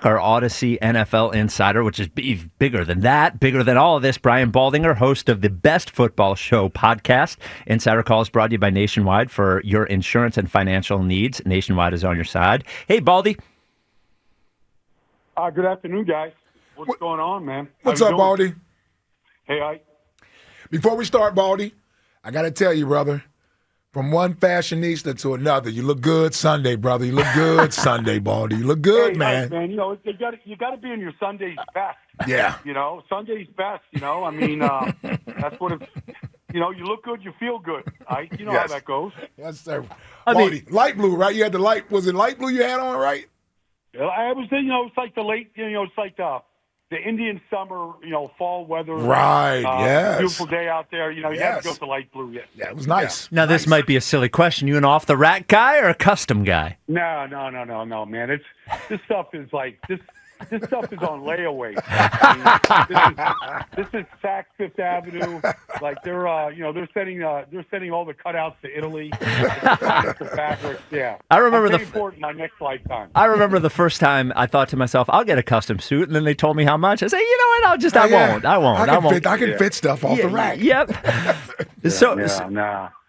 our Audacy NFL insider, which is bigger than that, bigger than all of this. Brian Baldinger, host of the Best Football Show podcast. Insider Call is brought to you by Nationwide for your insurance and financial needs. Nationwide is on your side. Hey, Baldy. Good afternoon, guys. What's going on, man? What's up, Baldy? Hey, Ike. Before we start, Baldy, I got to tell you, brother, from one fashionista to another, you look good Sunday, brother. You look good Sunday, Baldy. You look good, hey, man. Ike, man, you got to be in your Sunday's best. Yeah. Sunday's best, I mean, that's what it's, you look good, you feel good. Ike, you know how that goes. Yes, sir. Baldy, light blue, right? You had the light, was it light blue you had on, right? I was, it's like the late, it's like the Indian summer, fall weather. Right, yes. Beautiful day out there. You had to go for light blue. Yeah, it was nice. Now, this might be a silly question. You an off-the-rack guy or a custom guy? No, man. This stuff is like, this stuff is on layaway. This is Saks Fifth Avenue. Like they're sending all the cutouts to Italy. The fabrics, yeah. I remember for my next lifetime. I remember the first time I thought to myself, I'll get a custom suit, and then they told me how much. I said, you know what? I won't. I can fit stuff off the rack. Yep.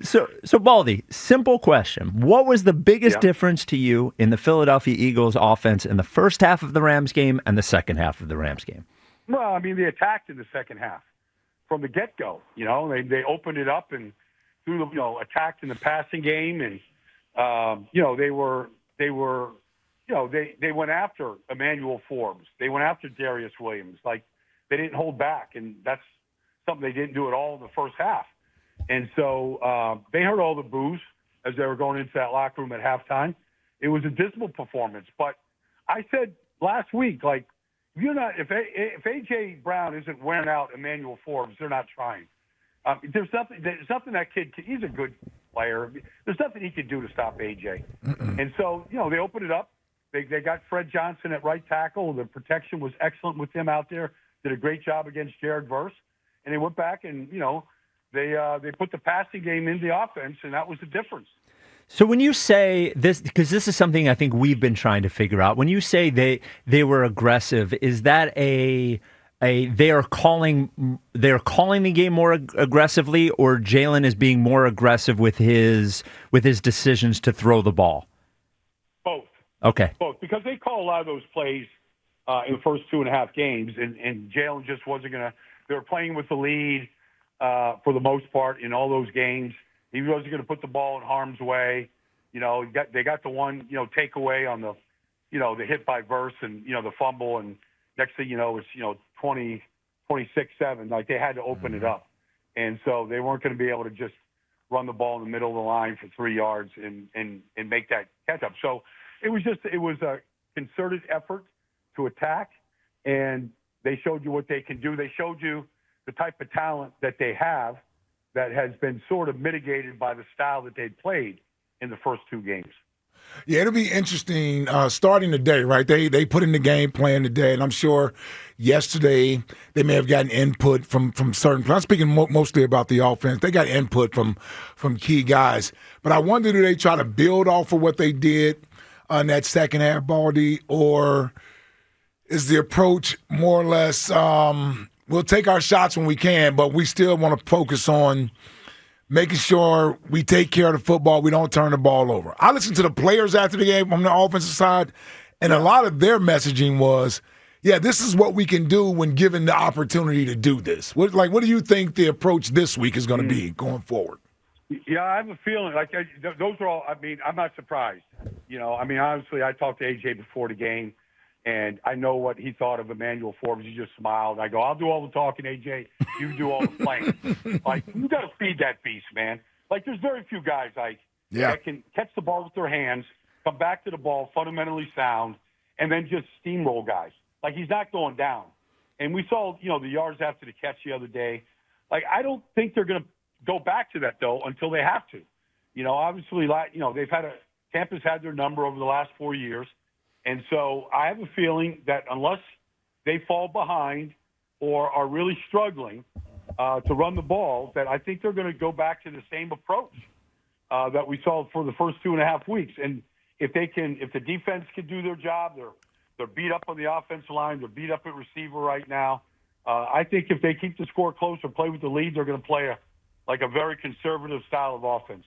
So Baldy, simple question. What was the biggest difference to you in the Philadelphia Eagles offense in the first half of the Rams game and the second half of the Rams game? Well, I mean, they attacked in the second half from the get-go. They opened it up and through the, attacked in the passing game, and they went after Emmanuel Forbes. They went after Darius Williams. Like, they didn't hold back, and that's something they didn't do at all in the first half. And so they heard all the boos as they were going into that locker room at halftime. It was a dismal performance. But I said last week, like, if A.J. Brown isn't wearing out Emmanuel Forbes, they're not trying. There's nothing that kid – he's a good player. There's nothing he can do to stop A.J. And so, they opened it up. They got Fred Johnson at right tackle. The protection was excellent with him out there. Did a great job against Jared Verse. And they went back and, they put the passing game in the offense, and that was the difference. So when you say this, because this is something I think we've been trying to figure out, when you say they were aggressive, is that they're calling the game more aggressively, or Jalen is being more aggressive with his decisions to throw the ball? Both. Okay. Both, because they call a lot of those plays in the first 2.5 games, and Jalen just wasn't going to. They were playing with the lead for the most part in all those games. He wasn't going to put the ball in harm's way. They got the one, takeaway on the, the hit by Verse and, the fumble. And next thing you know, it's, 26-7. Like, they had to open it up. And so they weren't going to be able to just run the ball in the middle of the line for 3 yards and make that catch up. So it was a concerted effort to attack, and they showed you what they can do. They showed you the type of talent that they have that has been sort of mitigated by the style that they played in the first 2 games. Yeah, it'll be interesting starting today, right? They put in the game plan today, and I'm sure yesterday they may have gotten input from certain – I'm speaking mostly about the offense. They got input from key guys. But I wonder, do they try to build off of what they did on that second half, Baldy, or is the approach more or less we'll take our shots when we can, but we still want to focus on making sure we take care of the football, we don't turn the ball over. I listened to the players after the game on the offensive side, and a lot of their messaging was, this is what we can do when given the opportunity to do this. What do you think the approach this week is going to be going forward? Yeah, I have a feeling like those are all – I mean, I'm not surprised. Obviously I talked to A.J. before the game, and I know what he thought of Emmanuel Forbes. He just smiled. I go, I'll do all the talking, AJ. You do all the playing. Like, you got to feed that beast, man. Like, there's very few guys that can catch the ball with their hands, come back to the ball, fundamentally sound, and then just steamroll guys. Like, he's not going down. And we saw, the yards after the catch the other day. Like, I don't think they're going to go back to that, though, until they have to. Obviously, Tampa's had their number over the last 4 years. And so I have a feeling that unless they fall behind or are really struggling to run the ball, that I think they're going to go back to the same approach that we saw for the first 2.5 weeks. And if the defense can do their job, They're beat up on the offensive line. They're beat up at receiver right now. I think if they keep the score close or play with the lead, they're going to play a very conservative style of offense.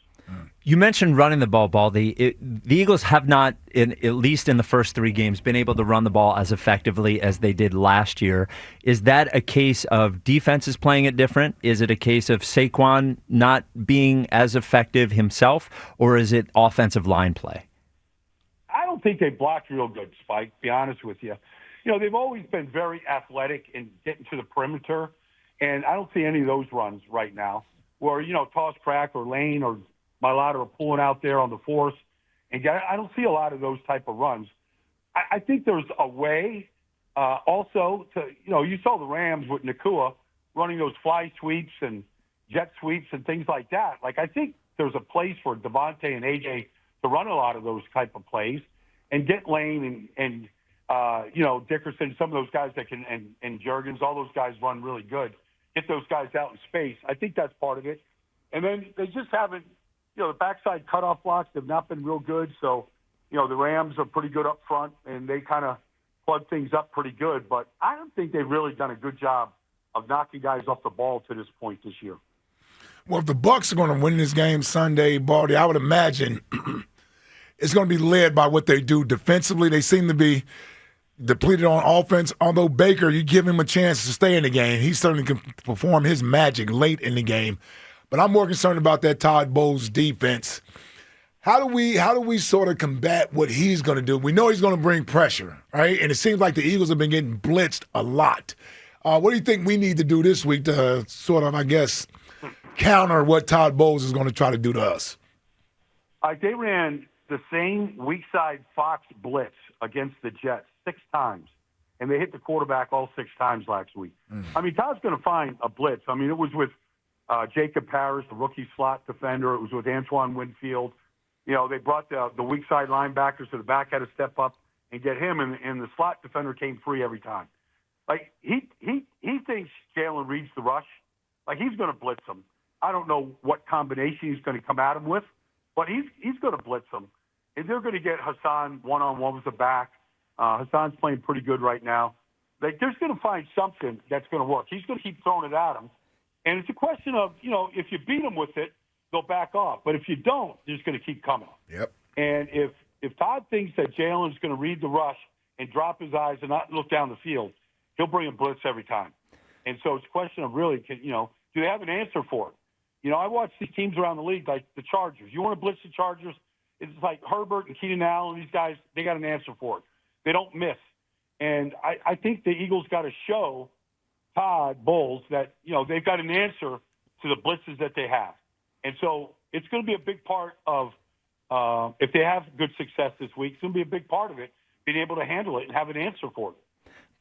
You mentioned running the ball, Baldy. The Eagles have not, at least in the first 3 games, been able to run the ball as effectively as they did last year. Is that a case of defenses playing it different? Is it a case of Saquon not being as effective himself, or is it offensive line play? I don't think they blocked real good, Spike, to be honest with you. They've always been very athletic in getting to the perimeter, and I don't see any of those runs right now where, Toss Crack or Lane or Mailata are pulling out there on the force. And I don't see a lot of those type of runs. I think there's a way also to, you saw the Rams with Nakua running those fly sweeps and jet sweeps and things like that. Like, I think there's a place for Devontae and AJ to run a lot of those type of plays and get Lane and Dickerson, some of those guys that can, and Juergens, all those guys run really good. Get those guys out in space. I think that's part of it. And then they just haven't, the backside cutoff blocks have not been real good. So, the Rams are pretty good up front, and they kind of plug things up pretty good. But I don't think they've really done a good job of knocking guys off the ball to this point this year. Well, if the Bucs are going to win this game Sunday, Baldy, I would imagine it's going to be led by what they do defensively. They seem to be depleted on offense, although Baker, you give him a chance to stay in the game. He certainly can perform his magic late in the game. But I'm more concerned about that Todd Bowles defense. How do we sort of combat what he's going to do? We know he's going to bring pressure, right? And it seems like the Eagles have been getting blitzed a lot. What do you think we need to do this week to sort of, I guess, counter what Todd Bowles is going to try to do to us? They ran the same weak side Fox blitz against the Jets 6 times, and they hit the quarterback all 6 times last week. I mean, Todd's going to find a blitz. I mean, it was with Jacob Parrish, the rookie slot defender. It was with Antoine Winfield. They brought the weak side linebackers to the back, had to step up and get him, and the slot defender came free every time. Like, he thinks Jalen reads the rush. Like, he's going to blitz him. I don't know what combination he's going to come at him with, but he's going to blitz him. And they're going to get Hassan one-on-one with the back. Hassan's playing pretty good right now. Like, they're going to find something that's going to work. He's going to keep throwing it at him. And it's a question of, if you beat them with it, they'll back off. But if you don't, they're just going to keep coming. Yep. And if Todd thinks that Jalen's going to read the rush and drop his eyes and not look down the field, he'll bring a blitz every time. And so it's a question of really, do they have an answer for it? I watch these teams around the league, like the Chargers. You want to blitz the Chargers? It's like Herbert and Keenan Allen, these guys, they got an answer for it. They don't miss. And I think the Eagles got to show Todd Bowles that, they've got an answer to the blitzes that they have. And so it's going to be a big part of, if they have good success this week, it's going to be a big part of it, being able to handle it and have an answer for it.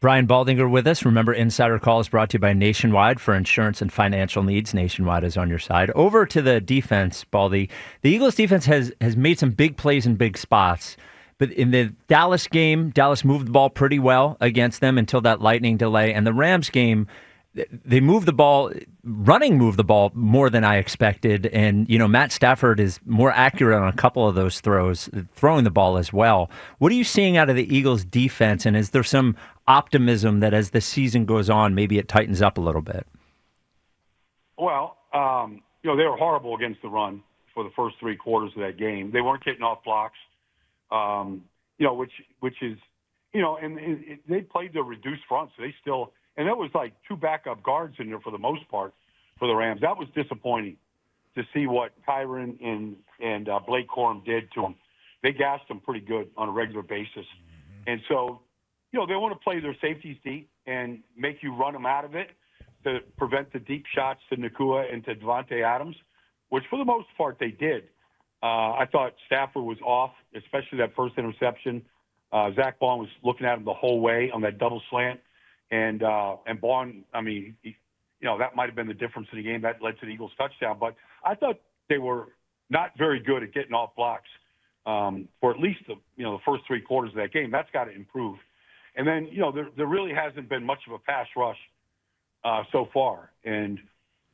Brian Baldinger with us. Remember, Insider Call is brought to you by Nationwide for insurance and financial needs. Nationwide is on your side. Over to the defense, Baldy. The Eagles defense has made some big plays in big spots. But in the Dallas game, Dallas moved the ball pretty well against them until that lightning delay. And the Rams game, they moved the ball more than I expected. And, Matt Stafford is more accurate on a couple of those throws, throwing the ball as well. What are you seeing out of the Eagles defense? And is there some optimism that as the season goes on, maybe it tightens up a little bit? Well, they were horrible against the run for the first 3 quarters of that game. They weren't getting off blocks, which is, and they played the reduced front, so they still, and that was like 2 backup guards in there for the most part for the Rams. That was disappointing to see what Tyron and Blake Corum did to them. They gassed them pretty good on a regular basis. And so, they want to play their safeties deep and make you run them out of it to prevent the deep shots to Nakua and to Devontae Adams, which for the most part they did. I thought Stafford was off, especially that first interception. Zach Bond was looking at him the whole way on that double slant. And Bond, that might have been the difference in the game. That led to the Eagles' touchdown. But I thought they were not very good at getting off blocks for at least the first 3 quarters of that game. That's got to improve. And then, there really hasn't been much of a pass rush so far. And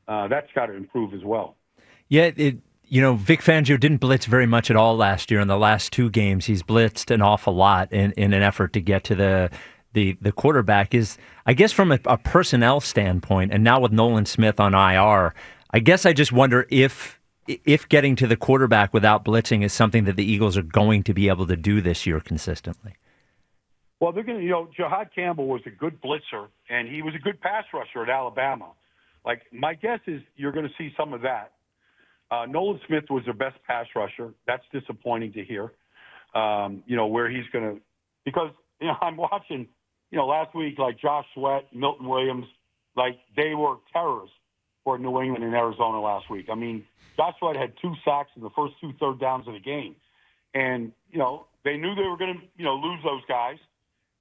that's got to improve as well. Yeah, Vic Fangio didn't blitz very much at all last year. In the last 2 games, he's blitzed an awful lot in an effort to get to the quarterback. Is, I guess, from a personnel standpoint, and now with Nolan Smith on IR, I guess I just wonder if getting to the quarterback without blitzing is something that the Eagles are going to be able to do this year consistently. Well, they're going to, Jahad Campbell was a good blitzer, and he was a good pass rusher at Alabama. Like, my guess is you're going to see some of that. Nolan Smith was their best pass rusher. That's disappointing to hear, where he's going to – because, I'm watching, last week, like Josh Sweat, Milton Williams, like they were terrorists for New England and Arizona last week. I mean, Josh Sweat had 2 sacks in the first 2 third downs of the game. And, they knew they were going to, lose those guys,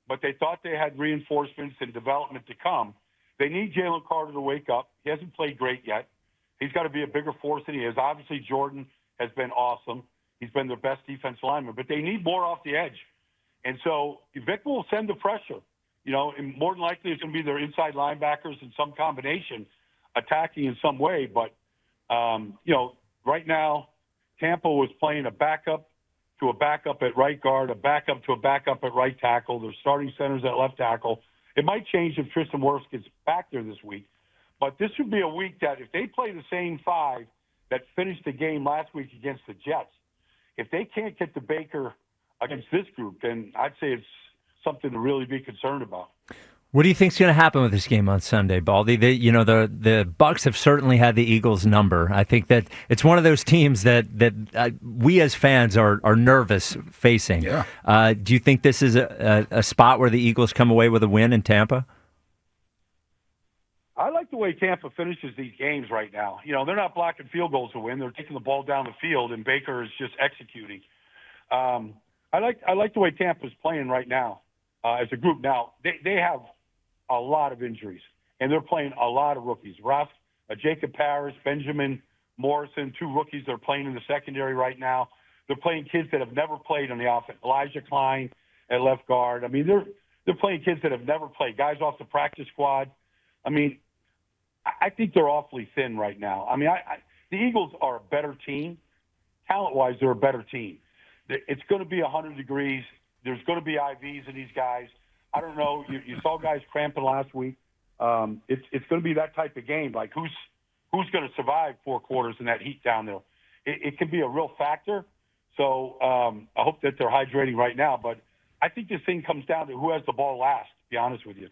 but they thought they had reinforcements and development to come. They need Jalen Carter to wake up. He hasn't played great yet. He's got to be a bigger force than he is. Obviously, Jordan has been awesome. He's been their best defensive lineman, but they need more off the edge. And so Vic will send the pressure, and more than likely it's going to be their inside linebackers in some combination attacking in some way. But, right now, Tampa was playing a backup to a backup at right guard, a backup to a backup at right tackle. Their starting centers at left tackle. It might change if Tristan Wirfs gets back there this week. But this would be a week that if they play the same 5 that finished the game last week against the Jets, if they can't get to Baker against this group, then I'd say it's something to really be concerned about. What do you think's going to happen with this game on Sunday, Baldy? The Bucs have certainly had the Eagles' number. I think that it's one of those teams that we as fans are nervous facing. Yeah. Do you think this is a spot where the Eagles come away with a win in Tampa? I like the way Tampa finishes these games right now. They're not blocking field goals to win. They're taking the ball down the field, and Baker is just executing. I like the way Tampa's playing right now as a group. Now, they have a lot of injuries, and they're playing a lot of rookies. Jacob Parrish, Benjamin Morrison, 2 rookies that are playing in the secondary right now. They're playing kids that have never played on the offense. Elijah Klein at left guard. I mean, they're playing kids that have never played, guys off the practice squad. I mean, I think they're awfully thin right now. I mean, the Eagles are a better team. Talent-wise, they're a better team. It's going to be 100 degrees. There's going to be IVs in these guys. I don't know. You saw guys cramping last week. It's going to be that type of game. Like, who's going to survive 4 quarters in that heat down there? It can be a real factor. So I hope that they're hydrating right now. But I think this thing comes down to who has the ball last, to be honest with you.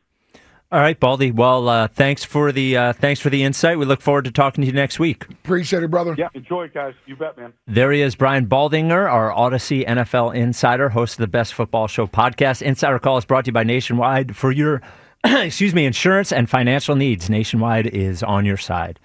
All right, Baldy. Well, thanks for the insight. We look forward to talking to you next week. Appreciate it, brother. Yeah, enjoy it, guys. You bet, man. There he is, Brian Baldinger, our Audacy NFL insider, host of the Best Football Show podcast. Insider Call is brought to you by Nationwide. For your insurance and financial needs, Nationwide is on your side.